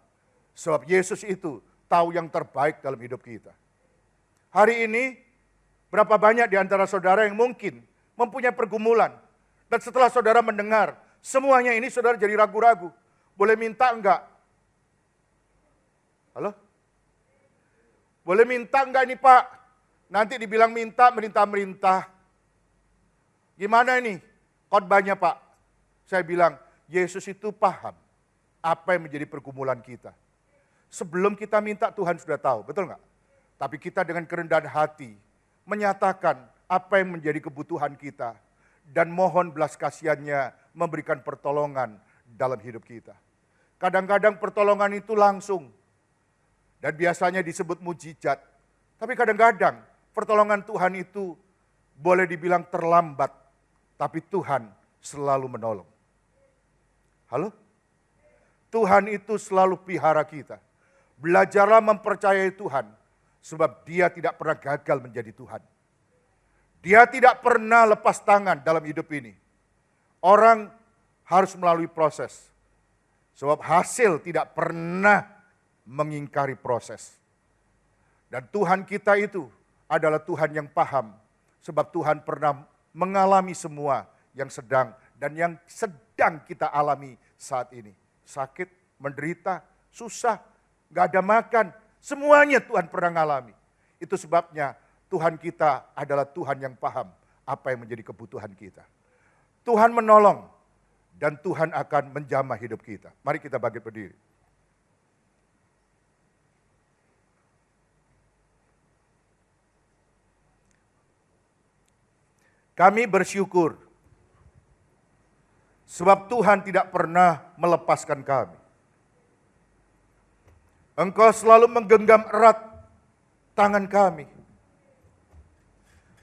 S2: Sebab Yesus itu tahu yang terbaik dalam hidup kita. Hari ini, berapa banyak di antara saudara yang mungkin mempunyai pergumulan. Dan setelah saudara mendengar, semuanya ini saudara jadi ragu-ragu. Boleh minta enggak? Halo? Boleh minta enggak ini Pak? Nanti dibilang minta, merintah-merintah. Gimana ini khotbahnya Pak? Saya bilang, Yesus itu paham apa yang menjadi pergumulan kita. Sebelum kita minta Tuhan sudah tahu, betul nggak? Tapi kita dengan kerendahan hati menyatakan apa yang menjadi kebutuhan kita dan mohon belas kasihannya memberikan pertolongan dalam hidup kita. Kadang-kadang pertolongan itu langsung dan biasanya disebut mujizat. Tapi kadang-kadang pertolongan Tuhan itu boleh dibilang terlambat, tapi Tuhan selalu menolong. Halo? Tuhan itu selalu pelihara kita. Belajarlah mempercayai Tuhan, sebab Dia tidak pernah gagal menjadi Tuhan. Dia tidak pernah lepas tangan dalam hidup ini. Orang harus melalui proses, sebab hasil tidak pernah mengingkari proses. Dan Tuhan kita itu adalah Tuhan yang paham, sebab Tuhan pernah mengalami semua yang sedang dan yang sedang kita alami saat ini. Sakit, menderita, susah, gak ada makan, semuanya Tuhan pernah ngalami. Itu sebabnya Tuhan kita adalah Tuhan yang paham apa yang menjadi kebutuhan kita. Tuhan menolong dan Tuhan akan menjamah hidup kita. Mari kita bangkit berdiri. Kami bersyukur Sebab Tuhan tidak pernah melepaskan kami. Engkau selalu menggenggam erat tangan kami.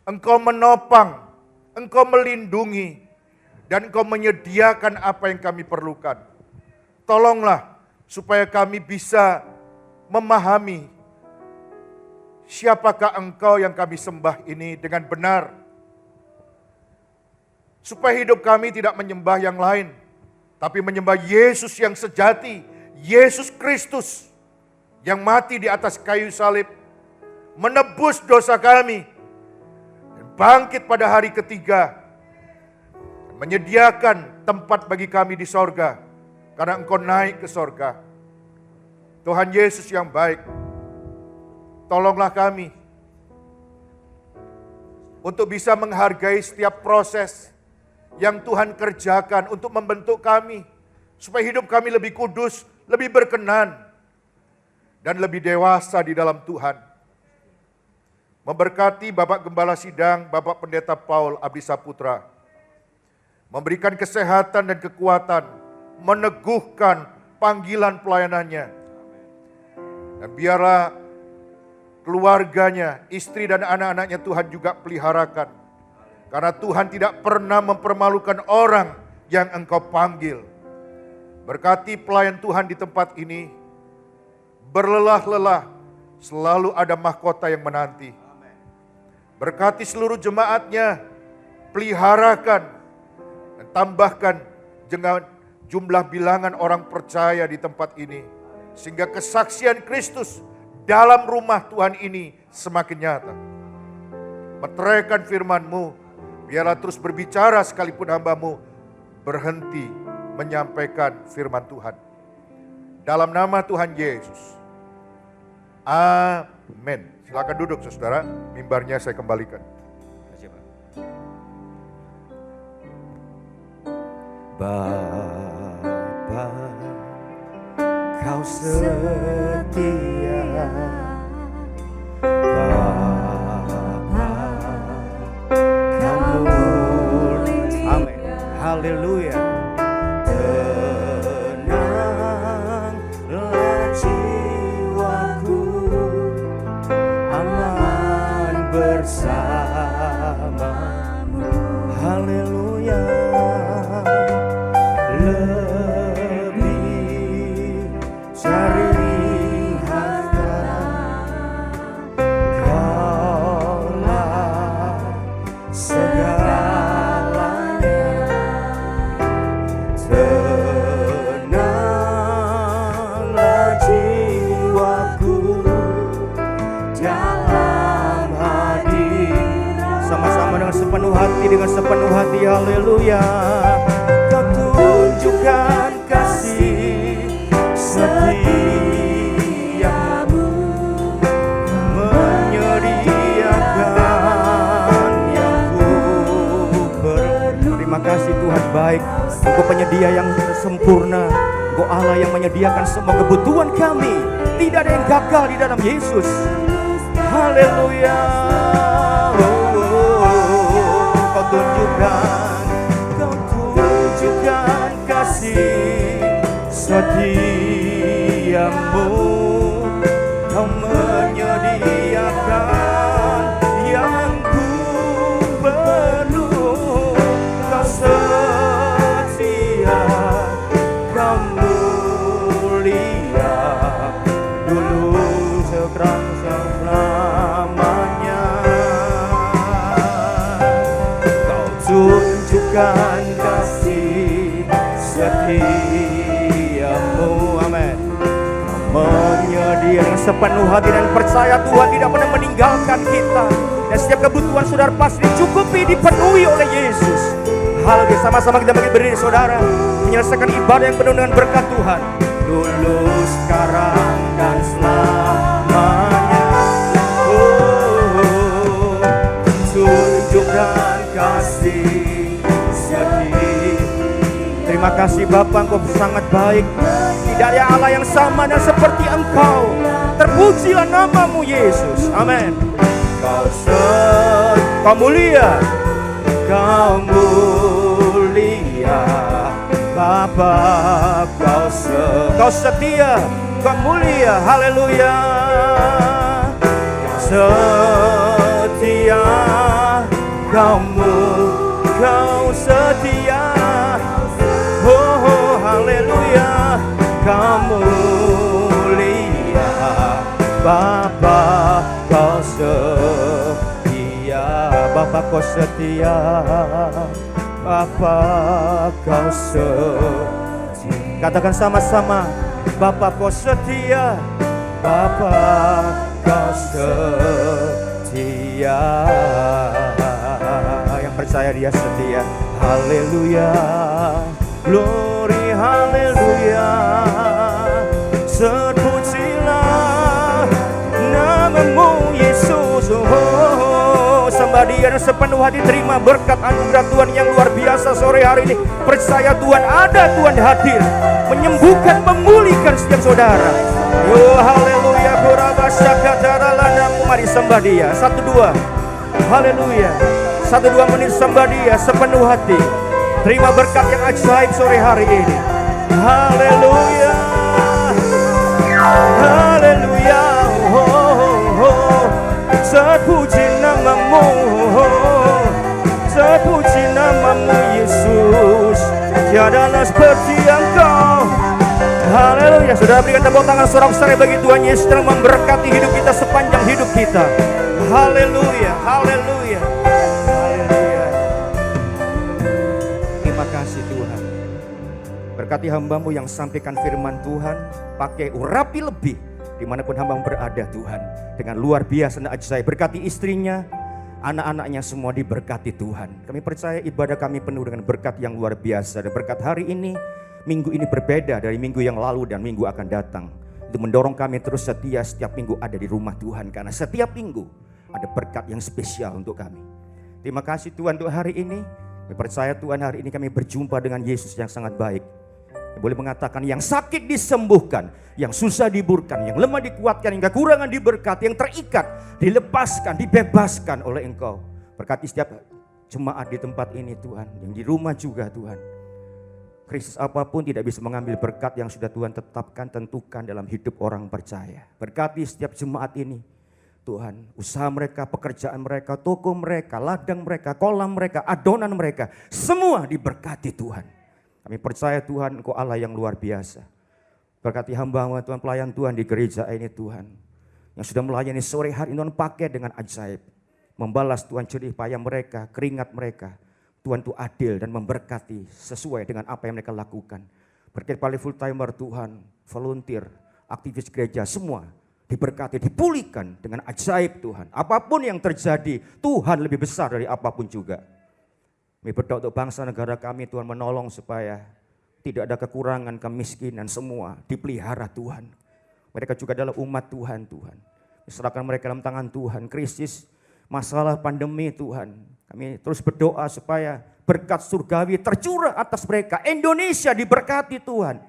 S2: Engkau menopang, Engkau melindungi, dan Engkau menyediakan apa yang kami perlukan. Tolonglah supaya kami bisa memahami siapakah Engkau yang kami sembah ini dengan benar. Supaya hidup kami tidak menyembah yang lain, tapi menyembah Yesus yang sejati, Yesus Kristus yang mati di atas kayu salib, menebus dosa kami, dan bangkit pada hari ketiga, dan menyediakan tempat bagi kami di sorga, karena Engkau naik ke sorga. Tuhan Yesus yang baik, tolonglah kami untuk bisa menghargai setiap proses yang Tuhan kerjakan untuk membentuk kami, supaya hidup kami lebih kudus, lebih berkenan, dan lebih dewasa di dalam Tuhan. Memberkati Bapak Gembala Sidang, Bapak Pendeta Paul Abdi Saputra, memberikan kesehatan dan kekuatan, meneguhkan panggilan pelayanannya. Dan biarlah keluarganya, istri dan anak-anaknya Tuhan juga peliharakan. Karena Tuhan tidak pernah mempermalukan orang yang Engkau panggil. Berkati pelayan Tuhan di tempat ini, berlelah-lelah, selalu ada mahkota yang menanti. Berkati seluruh jemaatnya, peliharakan, dan tambahkan jumlah bilangan orang percaya di tempat ini. Sehingga kesaksian Kristus dalam rumah Tuhan ini semakin nyata. Meteraikan firman-Mu, biarlah terus berbicara sekalipun hamba-Mu berhenti menyampaikan firman Tuhan. Dalam nama Tuhan Yesus. Amin. Silakan duduk saudara, mimbarnya saya kembalikan.
S3: Bapa, Kau setia. Bapa, Kau mulia. Amin. Haleluya. Tenanglah jiwaku, aman bersamamu. Haleluya. Dengan sepenuh hati, haleluya. Kau tunjukkan kasih setiamu, menyediakan yang ku perlu. Terima kasih Tuhan baik, Engkau penyedia yang sempurna, Engkau Allah yang menyediakan semua kebutuhan kami. Tidak ada yang gagal di dalam Yesus. Haleluya. Kau tunjukkan kasih setiamu, Kau menyediakan yang ku perlu. Kau setia, Kau mulia, dulu sekarang selamanya. Tunjukkan kasih setiamu, amin. Menyediakan sepenuh hati dan percaya Tuhan tidak pernah meninggalkan kita. Dan setiap kebutuhan saudara pasti dicukupi, dipenuhi oleh Yesus. Haleluya, sama-sama kita berdiri saudara, menyelesaikan ibadah yang penuh dengan berkat Tuhan. Dulu, sekarang, dan selamanya. Tunjukkan kasih setia. Terima kasih Bapa, Engkau sangat baik. Tidak ada Allah yang sama dan seperti Engkau. Terpujilah nama-Mu Yesus. Amin. Kau mulia, Kau mulia. Bapa, kau setia, kau mulia, haleluya. Setia, kau setia, oh haleluya, kau mulia, Bapa kau setia, Bapa kau setia, Bapa kau setia. Katakan sama-sama, Bapa kau setia, Bapa kau setia. Yang percaya dia setia, haleluya, glory haleluya. Terpujilah namamu Yesus. Sembah dia dan sepenuh hati terima berkat anugerah Tuhan yang luar biasa sore hari ini. Percaya Tuhan ada, Tuhan hadir menyembuhkan, memulihkan setiap saudara. Yo haleluya, mari sembah dia. 1-2 haleluya, 1-2 menit sembah dia sepenuh hati. Terima berkat yang ajaib sore hari ini. Haleluya, haleluya, terpuji namamu, terpuji namamu Yesus. Tiadalah seperti Engkau. Haleluya. Saudara berikan tepuk tangan sorak-sorai bagi Tuhan Yesus yang memberkati hidup kita sepanjang hidup kita. Haleluya, haleluya, haleluya. Terima kasih Tuhan. Berkati hamba-Mu yang sampaikan firman Tuhan, pakai urapi lebih dimanapun hamba-Mu berada Tuhan, dengan luar biasa dan ajaib. Berkati istrinya, anak-anaknya semua diberkati Tuhan. Kami percaya ibadah kami penuh dengan berkat yang luar biasa. Dan berkat hari ini, minggu ini berbeda dari minggu yang lalu dan minggu akan datang. Itu mendorong kami terus setia setiap minggu ada di rumah Tuhan. Karena setiap minggu ada berkat yang spesial untuk kami. Terima kasih Tuhan untuk hari ini. Kami percaya Tuhan hari ini kami berjumpa dengan Yesus yang sangat baik. Boleh mengatakan yang sakit disembuhkan, yang susah diburkan, yang lemah dikuatkan, yang kekurangan diberkati, yang terikat dilepaskan, dibebaskan oleh Engkau. Berkati setiap jemaat di tempat ini Tuhan, yang di rumah juga Tuhan. Krisis apapun tidak bisa mengambil berkat yang sudah Tuhan tetapkan, tentukan dalam hidup orang percaya. Berkati setiap jemaat ini Tuhan, usaha mereka, pekerjaan mereka, toko mereka, ladang mereka, kolam mereka, adonan mereka, semua diberkati Tuhan. Kami percaya Tuhan Engkau Allah yang luar biasa. Berkati hamba-Mu Tuhan, pelayan Tuhan di gereja ini Tuhan, yang sudah melayani sore hari ini Tuhan pakai dengan ajaib. Membalas Tuhan jerih payah mereka, keringat mereka. Tuhan itu adil dan memberkati sesuai dengan apa yang mereka lakukan. Berkati para full timer Tuhan, volunteer, aktivis gereja, semua diberkati, dipulihkan dengan ajaib Tuhan. Apapun yang terjadi, Tuhan lebih besar dari apapun juga. Kami berdoa untuk bangsa negara kami Tuhan menolong supaya tidak ada kekurangan, kemiskinan, semua dipelihara Tuhan. Mereka juga adalah umat Tuhan, Tuhan. Serahkan mereka dalam tangan Tuhan. Krisis, masalah pandemi Tuhan. Kami terus berdoa supaya berkat surgawi tercurah atas mereka. Indonesia diberkati Tuhan.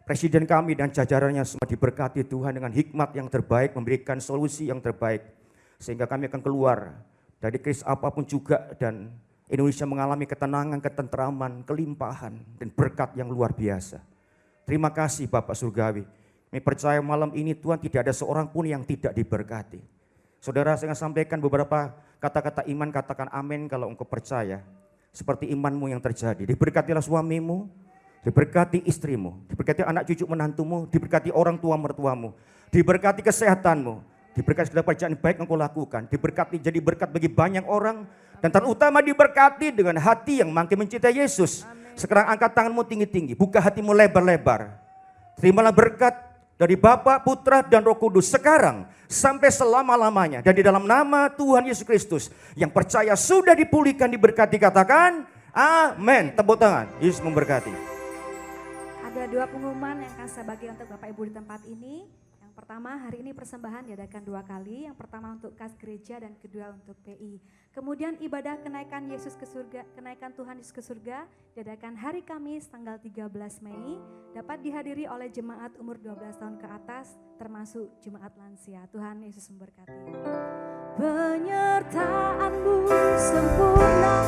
S3: Presiden kami dan jajarannya semua diberkati Tuhan dengan hikmat yang terbaik, memberikan solusi yang terbaik. Sehingga kami akan keluar dari krisis apapun juga dan Indonesia mengalami ketenangan, ketentraman, kelimpahan, dan berkat yang luar biasa. Terima kasih Bapak Surgawi. Kami percaya malam ini Tuhan tidak ada seorang pun yang tidak diberkati. Saudara, saya akan sampaikan beberapa kata-kata iman, katakan amin kalau engkau percaya. Seperti imanmu yang terjadi. Diberkatilah suamimu, diberkati istrimu, diberkati anak cucu menantumu, diberkati orang tua mertuamu, diberkati kesehatanmu, diberkati segala pekerjaan baik yang kau lakukan, diberkati jadi berkat bagi banyak orang, dan terutama diberkati dengan hati yang makin mencintai Yesus. Amen. Sekarang angkat tanganmu tinggi-tinggi, buka hatimu lebar-lebar. Terimalah berkat dari Bapa, Putra, dan Roh Kudus sekarang sampai selama-lamanya. Dan di dalam nama Tuhan Yesus Kristus yang percaya sudah dipulihkan, diberkati, katakan amin. Tepuk tangan, Yesus memberkati.
S1: Ada 2 pengumuman yang akan saya bagi untuk Bapak Ibu di tempat ini. Yang pertama, hari ini persembahan diadakan 2 kali. Yang pertama untuk kas gereja dan kedua untuk PI. Kemudian ibadah kenaikan Yesus ke surga, kenaikan Tuhan Yesus ke surga diadakan hari Kamis tanggal 13 Mei. Dapat dihadiri oleh jemaat umur 12 tahun ke atas termasuk jemaat lansia. Tuhan Yesus memberkati. Penyertaan-Mu sempurna.